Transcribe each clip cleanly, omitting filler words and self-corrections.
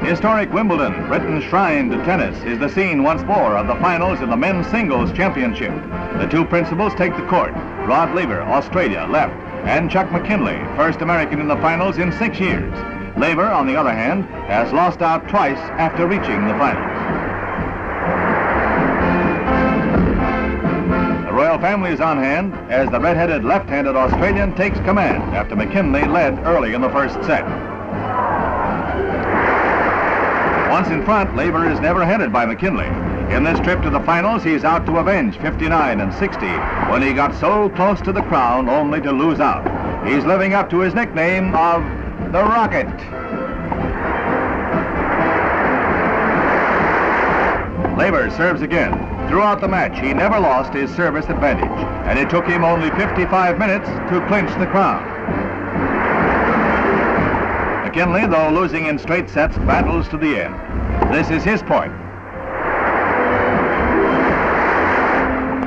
Historic Wimbledon, Britain's shrine to tennis, is the scene once more of the finals in the Men's Singles Championship. The two principals take the court. Rod Laver, Australia, left, and Chuck McKinley, first American in the finals in 6 years. Laver, on the other hand, has lost out twice after reaching the finals. The royal family is on hand as the red-headed left-handed Australian takes command after McKinley led early in the first set. Once in front, Laver is never headed by McKinley. In this trip to the finals, he's out to avenge 59 and 60 when he got so close to the crown only to lose out. He's living up to his nickname of the Rocket. Laver serves again. Throughout the match, he never lost his service advantage, and it took him only 55 minutes to clinch the crown. McKinley, though losing in straight sets, battles to the end. This is his point.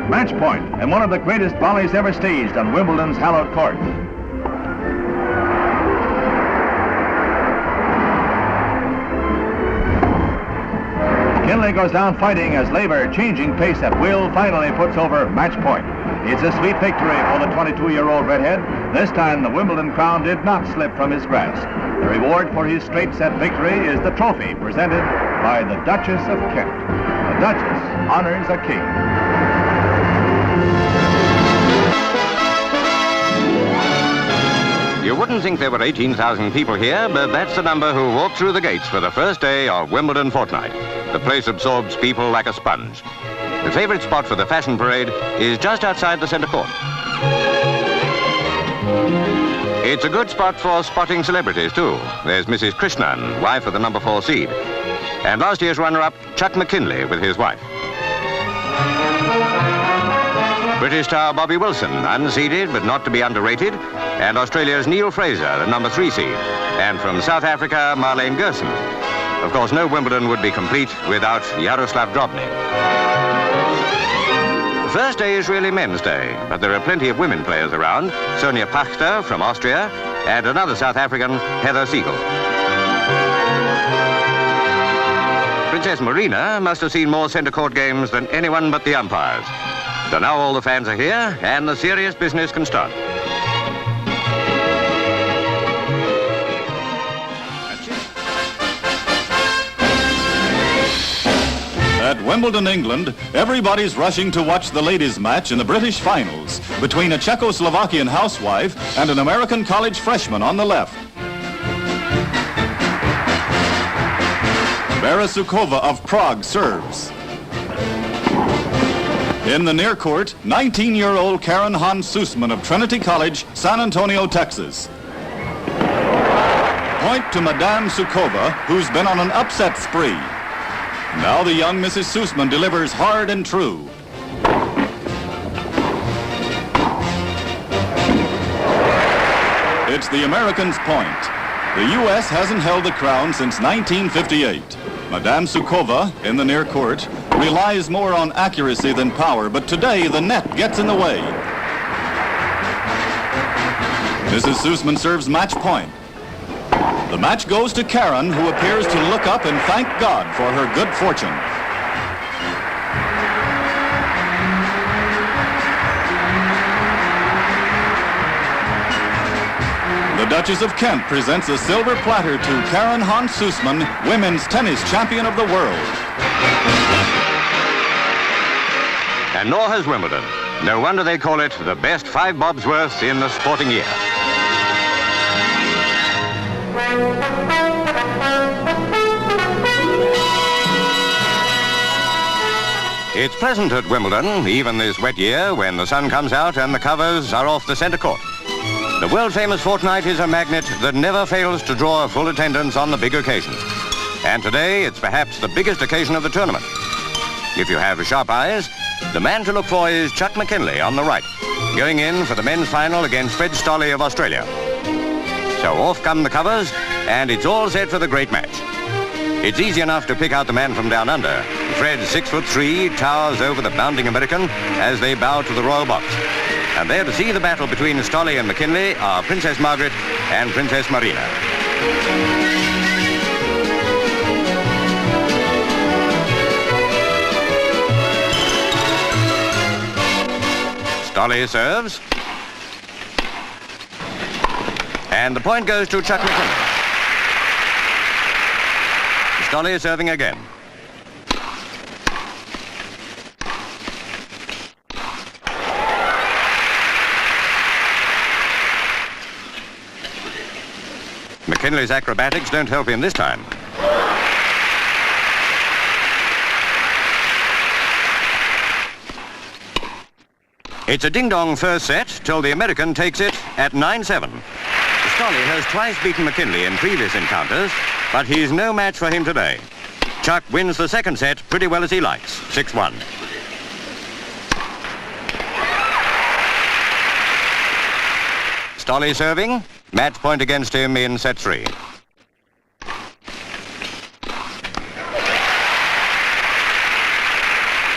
Match point, and one of the greatest volleys ever staged on Wimbledon's hallowed court. McKinley goes down fighting as Laver, changing pace at will, finally puts over match point. It's a sweet victory for the 22-year-old redhead. This time the Wimbledon crown did not slip from his grasp. The reward for his straight set victory is the trophy presented by the Duchess of Kent. The Duchess honors a king. You wouldn't think there were 18,000 people here, but that's the number who walked through the gates for the first day of Wimbledon fortnight. The place absorbs people like a sponge. The favorite spot for the fashion parade is just outside the center court. It's a good spot for spotting celebrities, too. There's Mrs. Krishnan, wife of the number 4 seed. And last year's runner-up, Chuck McKinley, with his wife. British star Bobby Wilson, unseeded but not to be underrated. And Australia's Neil Fraser, the number 3 seed. And from South Africa, Marlene Gerson. Of course, no Wimbledon would be complete without Jaroslav Drobny. The first day is really men's day, but there are plenty of women players around. Sonia Pachter from Austria, and another South African, Heather Siegel. Princess Marina must have seen more center court games than anyone but the umpires. So now all the fans are here, and the serious business can start. At Wimbledon, England, everybody's rushing to watch the ladies' match in the British finals between a Czechoslovakian housewife and an American college freshman on the left. Vera Sukova of Prague serves. In the near court, 19-year-old Karen Hantze of Trinity College, San Antonio, Texas. Point to Madame Sukova, who's been on an upset spree. Now the young Mrs. Susman delivers hard and true. It's the Americans' point. The U.S. hasn't held the crown since 1958. Madame Sukova, in the near court, relies more on accuracy than power, but today the net gets in the way. Mrs. Susman serves match point. The match goes to Karen, who appears to look up and thank God for her good fortune. The Duchess of Kent presents a silver platter to Karen Hantze, women's tennis champion of the world. And nor has Wimbledon. No wonder they call it the best 5 bobs worth in the sporting year. It's pleasant at Wimbledon, even this wet year, when the sun comes out and the covers are off the center court. The world-famous fortnight is a magnet that never fails to draw a full attendance on the big occasions. And today, it's perhaps the biggest occasion of the tournament. If you have sharp eyes, the man to look for is Chuck McKinley on the right, going in for the men's final against Fred Stolle of Australia. So off come the covers, and it's all set for the great match. It's easy enough to pick out the man from down under. Fred, 6'3", towers over the bounding American as they bow to the royal box. And there to see the battle between Stolly and McKinley are Princess Margaret and Princess Marina. Stolly serves. And the point goes to Chuck McKinley. Stolly is serving again. McKinley's acrobatics don't help him this time. It's a ding-dong first set till the American takes it at 9-7. Stolly has twice beaten McKinley in previous encounters, but he's no match for him today. Chuck wins the second set pretty well as he likes, 6-1. Stolly serving, match point against him in set 3.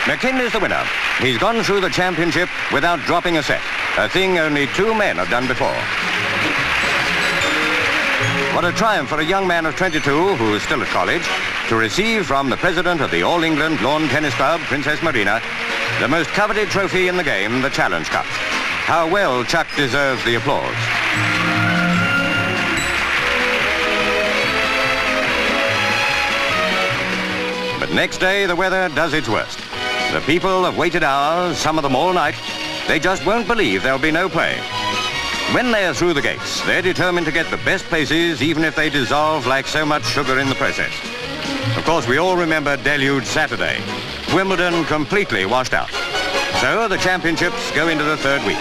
McKinley's the winner. He's gone through the championship without dropping a set, a thing only 2 men have done before. What a triumph for a young man of 22, who is still at college, to receive from the president of the All England Lawn Tennis Club, Princess Marina, the most coveted trophy in the game, the Challenge Cup. How well Chuck deserves the applause. But next day, the weather does its worst. The people have waited hours, some of them all night. They just won't believe there'll be no play. When they're through the gates, they're determined to get the best places, even if they dissolve like so much sugar in the process. Of course, we all remember Deluge Saturday. Wimbledon completely washed out. So the championships go into the third week.